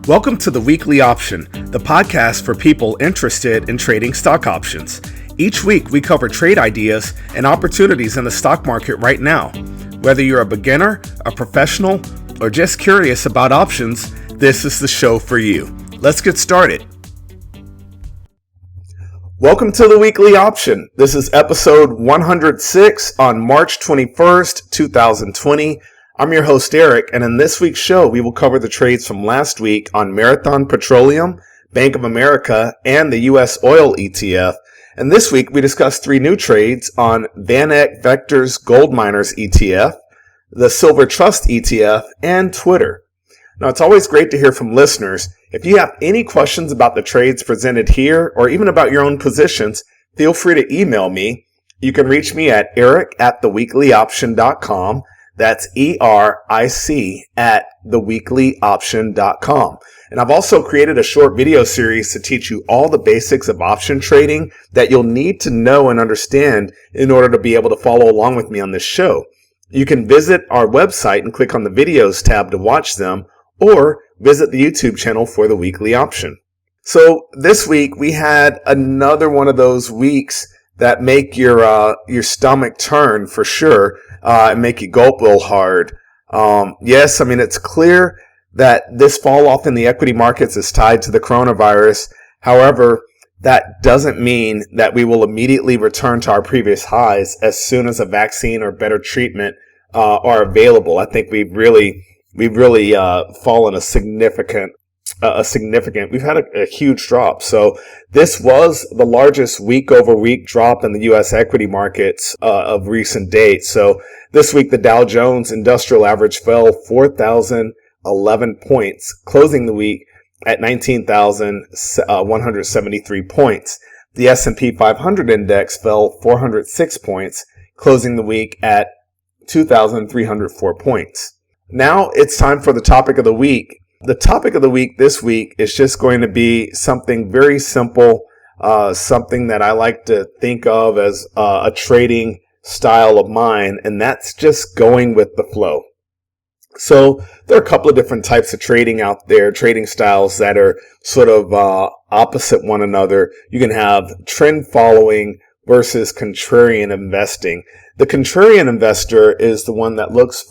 Welcome to the Weekly Option, the podcast for people interested in trading stock options. Each week, we cover trade ideas and opportunities in the stock market right now. Whether you're a beginner, a professional, or just curious about options, this is the show for you. Let's get started. Welcome to the Weekly Option. This is episode 106 on March 21st, 2020. I'm your host, Eric, and in this week's show, we will cover the trades from last week on Marathon Petroleum, Bank of America, and the U.S. Oil ETF. And this week, we discussed three new trades on VanEck Vector's Gold Miners ETF, the Silver Trust ETF, and Twitter. Now, it's always great to hear from listeners. If you have any questions about the trades presented here, or even about your own positions, feel free to email me. You can reach me at eric@theweeklyoption.com. That's ERIC@theweeklyoption.com. And I've also created a short video series to teach you all the basics of option trading that you'll need to know and understand in order to be able to follow along with me on this show. You can visit our website and click on the videos tab to watch them, or visit the YouTube channel for the Weekly Option. So this week we had another one of those weeks that make your stomach turn for sure, and make you gulp real hard. Yes, I mean, it's clear that this fall off in the equity markets is tied to the coronavirus. However, that doesn't mean that we will immediately return to our previous highs as soon as a vaccine or better treatment are available. I think we've really fallen we've had a huge drop. So this was the largest week over week drop in the U.S. equity markets of recent date. So this week, the Dow Jones Industrial Average fell 4,011 points, closing the week at 19,173 points. The S&P 500 index fell 406 points, closing the week at 2,304 points. Now it's time for the topic of the week. The topic of the week this week is just going to be something very simple, something that I like to think of as a trading style of mine, and that's just going with the flow. So there are a couple of different types of trading out there, trading styles that are sort of opposite one another. You can have trend following versus contrarian investing. The contrarian investor is the one that looks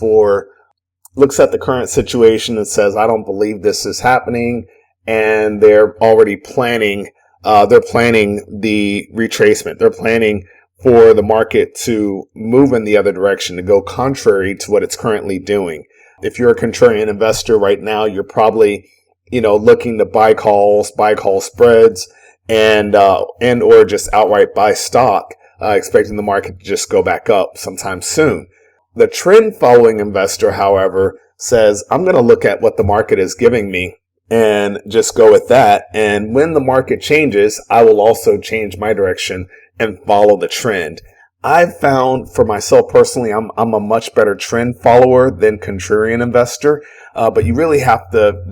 at the current situation and says, I don't believe this is happening, and they're already planning the retracement. They're planning for the market to move in the other direction, to go contrary to what it's currently doing. If you're a contrarian investor right now, you're probably, looking to buy call spreads and or just outright buy stock, expecting the market to just go back up sometime soon. The trend following investor, however, says, I'm going to look at what the market is giving me and just go with that. And when the market changes, I will also change my direction and follow the trend. I've found for myself personally, I'm a much better trend follower than contrarian investor. But you really have to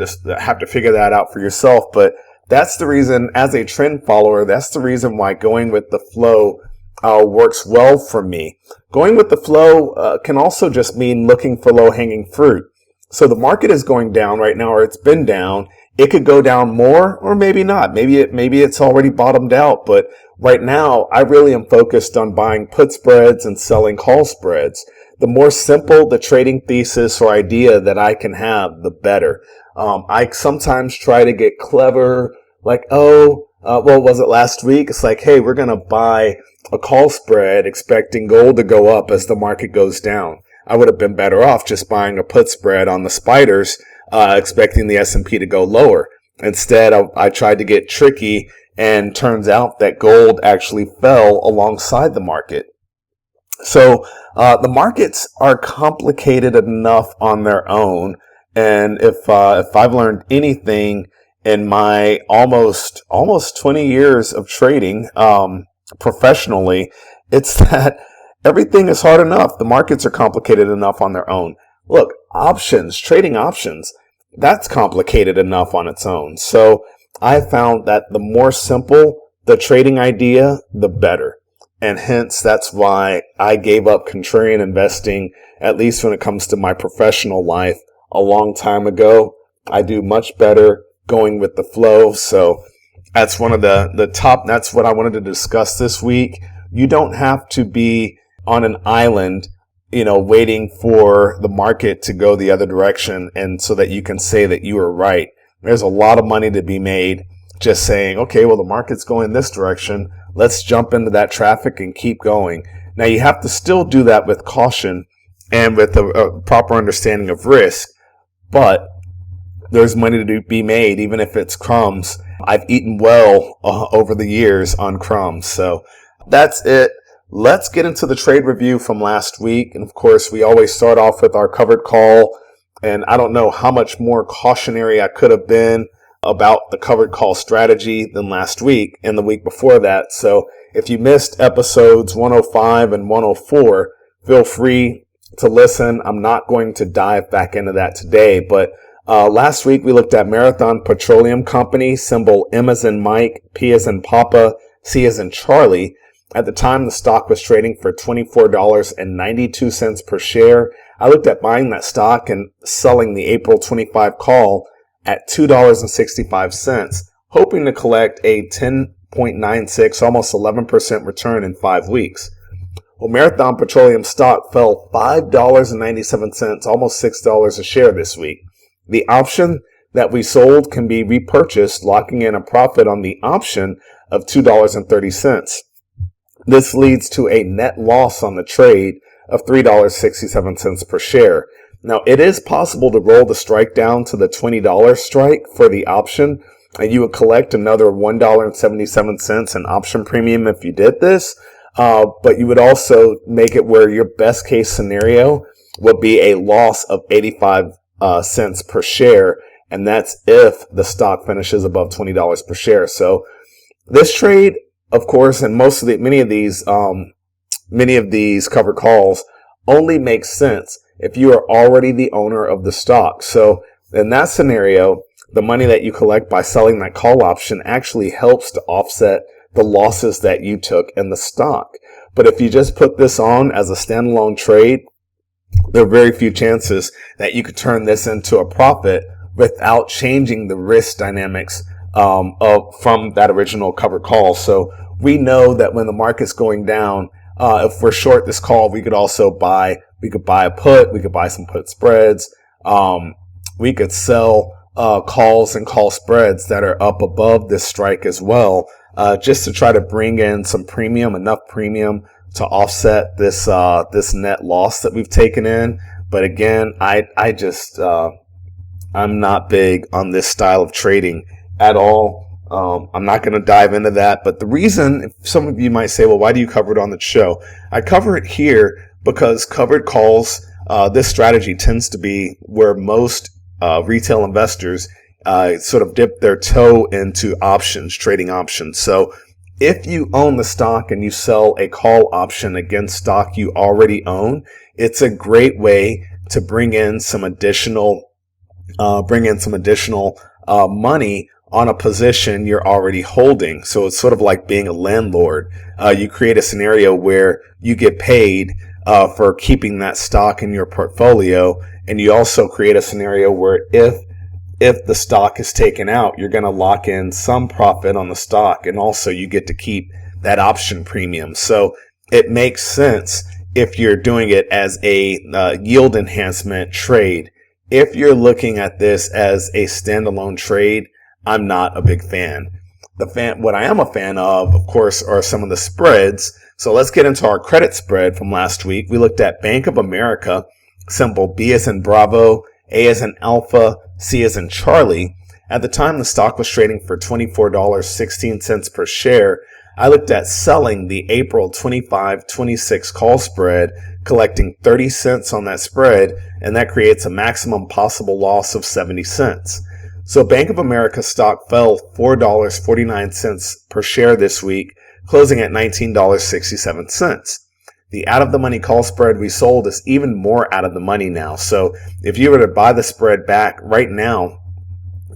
figure that out for yourself. But that's the reason, as a trend follower, that's the reason why going with the flow works well for me. Going with the flow can also just mean looking for low-hanging fruit. So the market is going down right now, or it's been down. It could go down more, or maybe not. Maybe it's already bottomed out. But right now, I really am focused on buying put spreads and selling call spreads. The more simple the trading thesis or idea that I can have, the better. I sometimes try to get clever, like, was it last week? It's like, hey, we're going to buy a call spread expecting gold to go up as the market goes down. I would have been better off just buying a put spread on the spiders, expecting the S&P to go lower. Instead, I tried to get tricky, and turns out that gold actually fell alongside the market. So the markets are complicated enough on their own, and if I've learned anything in my almost 20 years of trading professionally, it's that everything is hard enough. The markets are complicated enough on their own. Look, trading options, that's complicated enough on its own. So I found that the more simple the trading idea, the better. And hence, that's why I gave up contrarian investing, at least when it comes to my professional life, a long time ago. I do much better going with the flow. So that's one of that's what I wanted to discuss this week. You don't have to be on an island, waiting for the market to go the other direction and so that you can say that you are right. There's a lot of money to be made just saying, okay, well, the market's going this direction. Let's jump into that traffic and keep going. Now, you have to still do that with caution and with a proper understanding of risk, but there's money to be made, even if it's crumbs. I've eaten well over the years on crumbs. So that's it. Let's get into the trade review from last week. And of course, we always start off with our covered call. And I don't know how much more cautionary I could have been about the covered call strategy than last week and the week before that. So if you missed episodes 105 and 104, feel free to listen. I'm not going to dive back into that today, but last week we looked at Marathon Petroleum Company, symbol M as in Mike, P as in Papa, C as in Charlie. At the time, the stock was trading for $24.92 per share. I looked at buying that stock and selling the April 25 call at $2.65, hoping to collect a 10.96, almost 11% return in 5 weeks. Well, Marathon Petroleum stock fell $5.97, almost $6 a share this week. The option that we sold can be repurchased, locking in a profit on the option of $2.30. This leads to a net loss on the trade of $3.67 per share. Now, it is possible to roll the strike down to the $20 strike for the option, and you would collect another $1.77 in option premium if you did this. But you would also make it where your best case scenario would be a loss of 85 cents per share, and that's if the stock finishes above $20 per share. So this trade, of course, and many of these covered calls only make sense if you are already the owner of the stock. So in that scenario, the money that you collect by selling that call option actually helps to offset the losses that you took in the stock. But if you just put this on as a standalone trade, there are very few chances that you could turn this into a profit without changing the risk dynamics from that original covered call. So we know that when the market's going down, if we're short this call, we could buy a put, we could buy some put spreads, we could sell calls and call spreads that are up above this strike as well, just to try to bring in some premium, enough premium to offset this net loss that we've taken in. But again, I'm not big on this style of trading at all. I'm not going to dive into that, but the reason, some of you might say, well, why do you cover it on the show? I cover it here because covered calls, this strategy tends to be where most retail investors sort of dip their toe into options, trading options. So if you own the stock and you sell a call option against stock you already own, it's a great way to bring in some additional money on a position you're already holding. So it's sort of like being a landlord. You create a scenario where you get paid for keeping that stock in your portfolio, and you also create a scenario where if the stock is taken out, you're going to lock in some profit on the stock, and also you get to keep that option premium. So it makes sense if you're doing it as a yield enhancement trade. If you're looking at this as a standalone trade, I'm not a big fan. What I am a fan of course, are some of the spreads. So let's get into our credit spread from last week. We looked at Bank of America, symbol B as in Bravo, A as in Alpha, C as in Charlie. At the time, the stock was trading for $24.16 per share. I looked at selling the April 25-26 call spread, collecting 30 cents on that spread, and that creates a maximum possible loss of 70 cents. So Bank of America stock fell $4.49 per share this week, closing at $19.67. The out-of-the-money call spread we sold is even more out of the money now. So if you were to buy the spread back right now,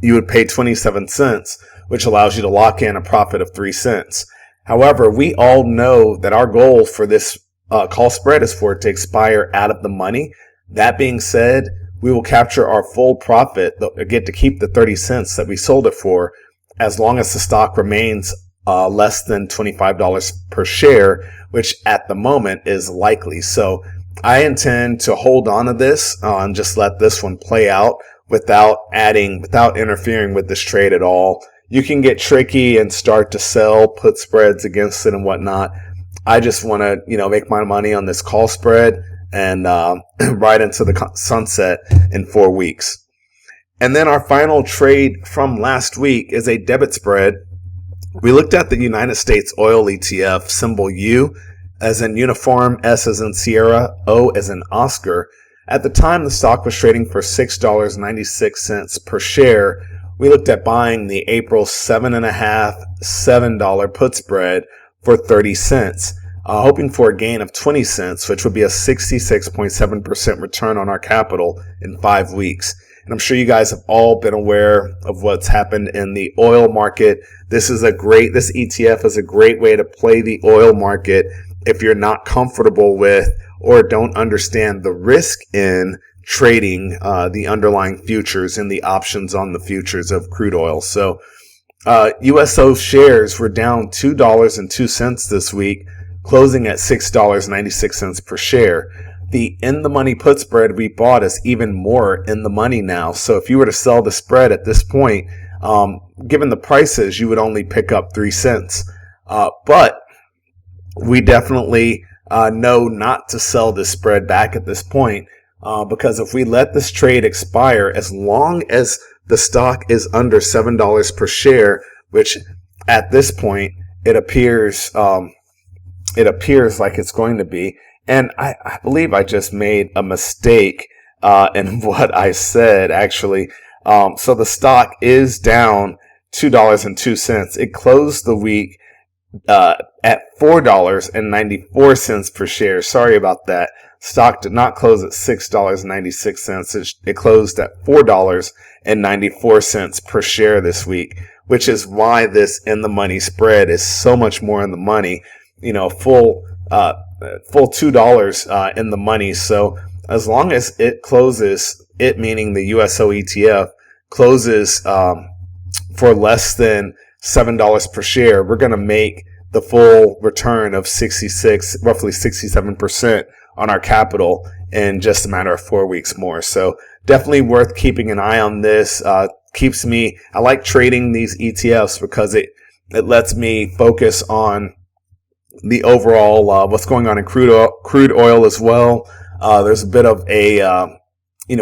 you would pay 27 cents, which allows you to lock in a profit of 3 cents. However, we all know that our goal for this call spread is for it to expire out of the money. That being said, we will capture our full profit, get to keep the 30 cents that we sold it for, as long as the stock remains less than $25 per share, which at the moment is likely. So I intend to hold on to this and just let this one play out without interfering with this trade at all. You can get tricky and start to sell put spreads against it and whatnot. I just want to, make my money on this call spread and ride into the sunset in 4 weeks. And then our final trade from last week is a debit spread. We looked at the United States oil ETF, symbol U as in uniform, S as in Sierra, O as in Oscar. At the time, the stock was trading for $6.96 per share. We looked at buying the April $7.5 put spread for 30 cents, hoping for a gain of 20 cents, which would be a 66.7% return on our capital in 5 weeks. And I'm sure you guys have all been aware of what's happened in the oil market. This ETF is a great way to play the oil market if you're not comfortable with or don't understand the risk in trading the underlying futures and the options on the futures of crude oil. So USO shares were down $2.02 this week, closing at $6.96 per share. The in-the-money put spread we bought is even more in the money now. So if you were to sell the spread at this point, given the prices, you would only pick up 3 cents. But we definitely know not to sell this spread back at this point, because if we let this trade expire, as long as the stock is under $7 per share, which at this point it appears like it's going to be. And I believe I just made a mistake in what I said, actually. So the stock is down $2.02. It closed the week at $4.94 per share. Sorry about that. Stock did not close at $6.96. It closed at $4.94 per share this week, which is why this in the money spread is so much more in the money. Full $2 in the money. So as long as it closes, it meaning the USO ETF closes for less than $7 per share, we're going to make the full return of roughly 67% on our capital in just a matter of 4 weeks more. So definitely worth keeping an eye on this. I like trading these ETFs because it lets me focus on the overall what's going on in crude oil as well. There's a bit of a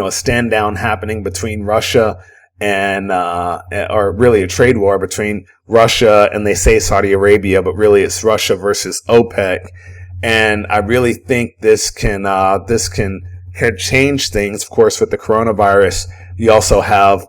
stand down happening between Russia and or really a trade war between Russia and they say Saudi Arabia, but really it's Russia versus OPEC. And I really think this can change things. Of course, with the coronavirus, you also have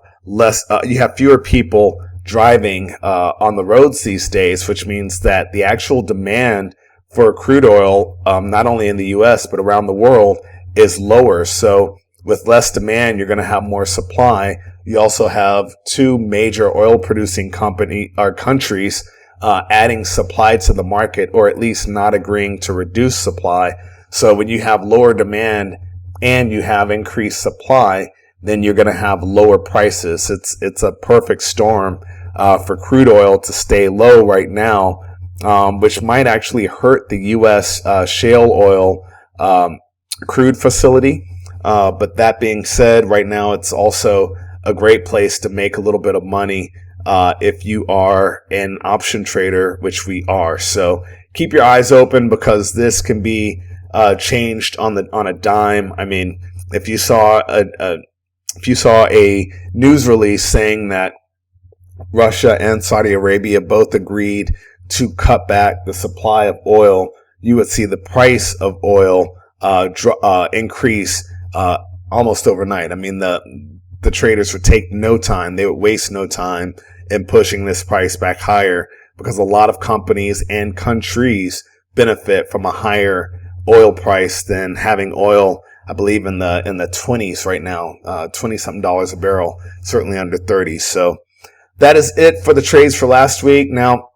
fewer people driving on the roads these days, which means that the actual demand for crude oil, not only in the U.S. but around the world, is lower. So with less demand, you're going to have more supply. You also have 2 major oil-producing countries adding supply to the market, or at least not agreeing to reduce supply. So when you have lower demand and you have increased supply, then you're going to have lower prices. It's a perfect storm for crude oil to stay low right now, which might actually hurt the U.S. shale oil crude facility. But that being said, right now it's also a great place to make a little bit of money if you are an option trader, which we are. So keep your eyes open because this can be changed on a dime. I mean, if you saw a news release saying that Russia and Saudi Arabia both agreed to cut back the supply of oil, you would see the price of oil increase almost overnight. I mean, the traders would take no time. They would waste no time in pushing this price back higher because a lot of companies and countries benefit from a higher oil price than having oil, I believe, in the 20s right now, 20-something dollars a barrel, certainly under 30. So that is it for the trades for last week. Now,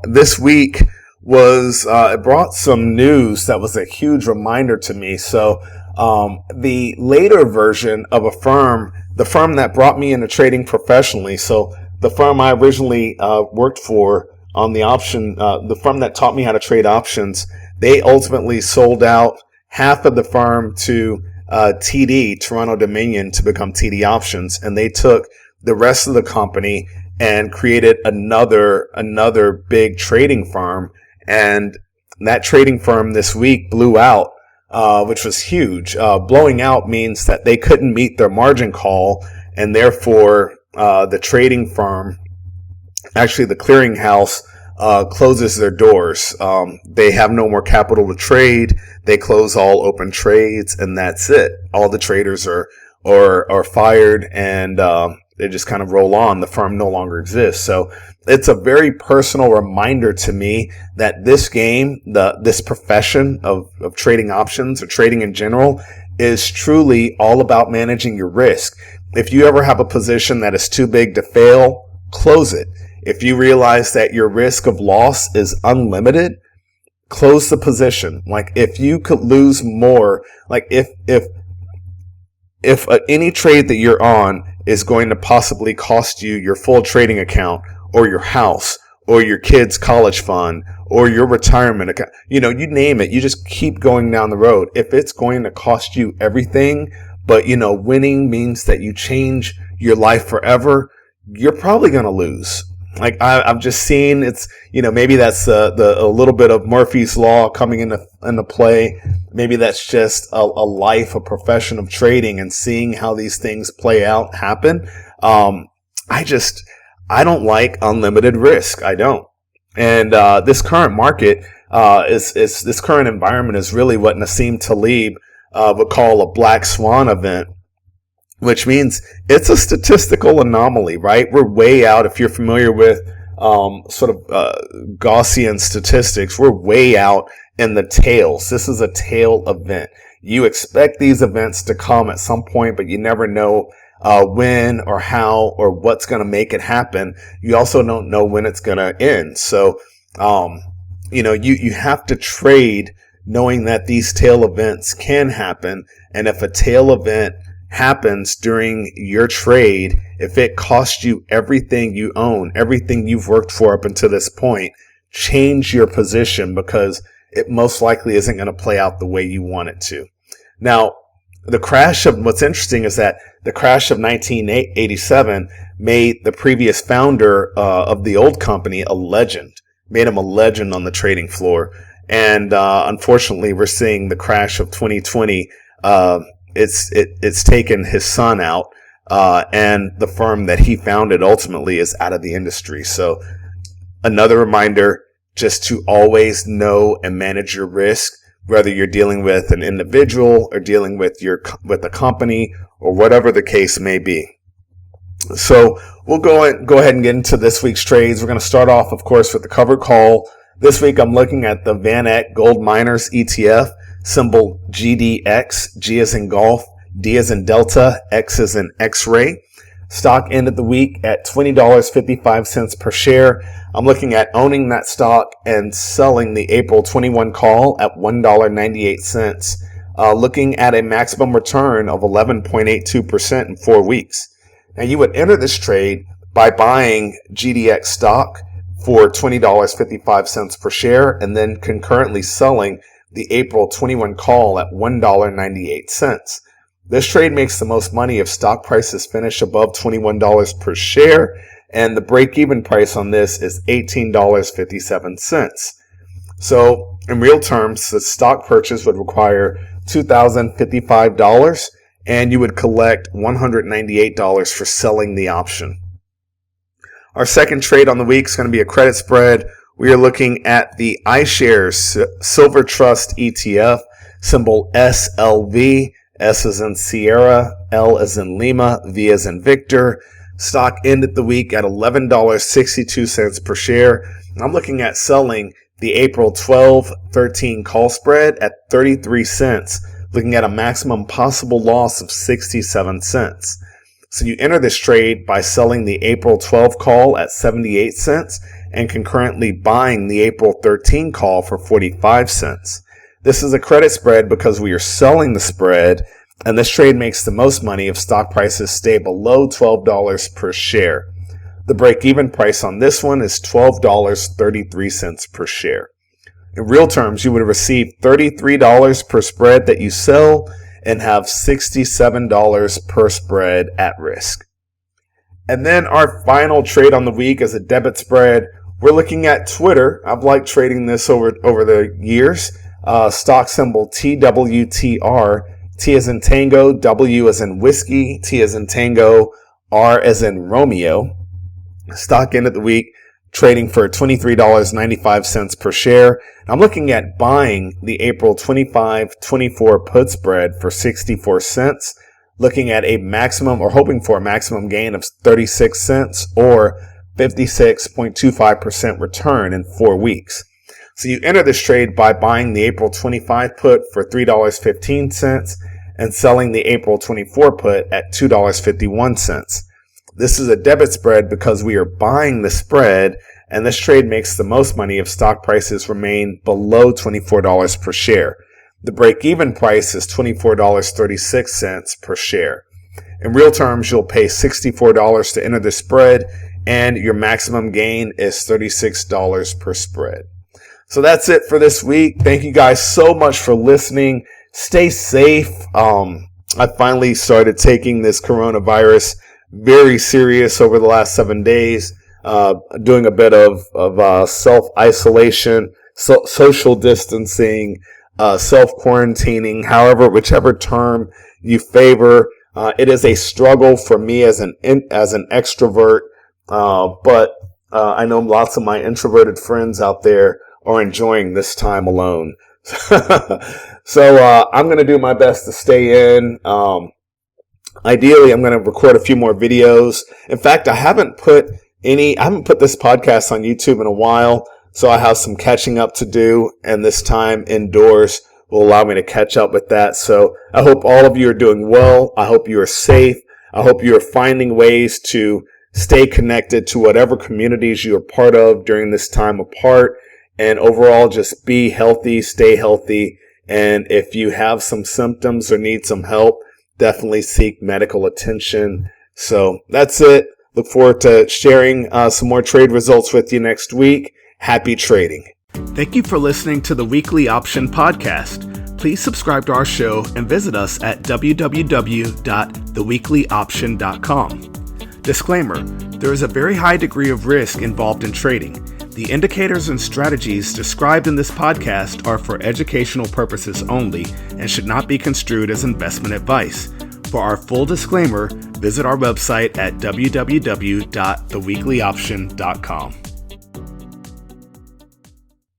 this week it brought some news that was a huge reminder to me. So The later version of a firm, the firm that brought me into trading professionally. So the firm I originally worked for on the option, the firm that taught me how to trade options, they ultimately sold out half of the firm to TD, Toronto Dominion, to become TD Options, and they took the rest of the company and created another big trading firm. And that trading firm this week blew out, which was huge. Blowing out means that they couldn't meet their margin call, and therefore the trading firm, actually the clearinghouse, closes their doors. They have no more capital to trade. They close all open trades, and that's it. All the traders are fired, and they just kind of roll on. The firm no longer exists. So it's a very personal reminder to me that this game, this profession of trading options or trading in general, is truly all about managing your risk. If you ever have a position that is too big to fail, close it. If you realize that your risk of loss is unlimited, close the position. Like, if you could lose more, like if any trade that you're on is going to possibly cost you your full trading account or your house or your kids' college fund or your retirement account, you name it, you just keep going down the road. If it's going to cost you everything, but winning means that you change your life forever, you're probably going to lose. Like, I've just seen it's, maybe that's a little bit of Murphy's Law coming into play. Maybe that's just a life, a profession of trading and seeing how these things play out, happen. I don't like unlimited risk. I don't. And this current market this current environment is really what Nassim Taleb would call a black swan event, which means it's a statistical anomaly, right? We're way out. If you're familiar with Gaussian statistics, we're way out in the tails. This is a tail event. You expect these events to come at some point, but you never know when or how or what's going to make it happen. You also don't know when it's going to end. So, you have to trade knowing that these tail events can happen. And if a tail event happens during your trade, if it costs you everything you own, everything you've worked for up until this point, change your position, because it most likely isn't going to play out the way you want it to. Now, what's interesting is that the crash of 1987 made the previous founder of the old company a legend, made him a legend on the trading floor. And unfortunately, we're seeing the crash of 2020. It's taken his son out, and the firm that he founded ultimately is out of the industry. So another reminder, just to always know and manage your risk, whether you're dealing with an individual or dealing with a company or whatever the case may be. So we'll go ahead and get into this week's trades. We're going to start off, of course, with the covered call. This week I'm looking at the VanEck Gold Miners ETF, symbol GDX, G as in golf, D as in Delta, X as in X-ray. Stock ended the week at $20.55 per share. I'm looking at owning that stock and selling the April 21 call at $1.98, looking at a maximum return of 11.82% in 4 weeks. Now, you would enter this trade by buying GDX stock for $20.55 per share and then concurrently selling the April 21 call at $1.98. This trade makes the most money if stock prices finish above $21 per share, and the break-even price on this is $18.57. So, in real terms, the stock purchase would require $2,055, and you would collect $198 for selling the option. Our second trade on the week is going to be a credit spread. We are looking at the iShares Silver Trust ETF, symbol SLV. S as in Sierra, L as in Lima, V as in Victor. Stock ended the week at $11.62 per share. I'm looking at selling the April 12-13 call spread at 33 cents, looking at a maximum possible loss of 67 cents. So you enter this trade by selling the April 12 call at 78 cents and concurrently buying the April 13 call for 45 cents. This is a credit spread because we are selling the spread, and this trade makes the most money if stock prices stay below $12 per share. The break-even price on this one is $12.33 per share. In real terms, you would receive $33 per spread that you sell and have $67 per spread at risk. And then our final trade on the week is a debit spread. We're looking at Twitter. I've liked trading this over the years. Stock symbol TWTR. T as in Tango, W as in Whiskey, T as in Tango, R as in Romeo. Stock ended the week trading for $23.95 per share. I'm looking at buying the April 25-24 put spread for 64 cents, looking at a maximum or hoping for a maximum gain of 36 cents or 56.25% return in 4 weeks. So you enter this trade by buying the April 25 put for $3.15 and selling the April 24 put at $2.51. This is a debit spread because we are buying the spread, and this trade makes the most money if stock prices remain below $24 per share. The break-even price is $24.36 per share. In real terms, you'll pay $64 to enter the spread, and your maximum gain is $36 per spread. So that's it for this week. Thank you guys so much for listening. Stay safe. I finally started taking this coronavirus very serious over the last 7 days, doing a bit of self-isolation, social distancing, self-quarantining, whichever term you favor. It is a struggle for me as an extrovert, but I know lots of my introverted friends out there are enjoying this time alone. So I'm going to do my best to stay in. Ideally, I'm going to record a few more videos. In fact, I haven't put this podcast on YouTube in a while, so I have some catching up to do, and this time indoors will allow me to catch up with that. So I hope all of you are doing well. I hope you are safe. I hope you are finding ways to stay connected to whatever communities you are part of during this time apart. And overall, just be healthy, stay healthy. And if you have some symptoms or need some help, definitely seek medical attention. So that's it. Look forward to sharing some more trade results with you next week. Happy trading. Thank you for listening to the Weekly Option Podcast. Please subscribe to our show and visit us at www.theweeklyoption.com. Disclaimer: there is a very high degree of risk involved in trading. The indicators and strategies described in this podcast are for educational purposes only and should not be construed as investment advice. For our full disclaimer, visit our website at www.theweeklyoption.com.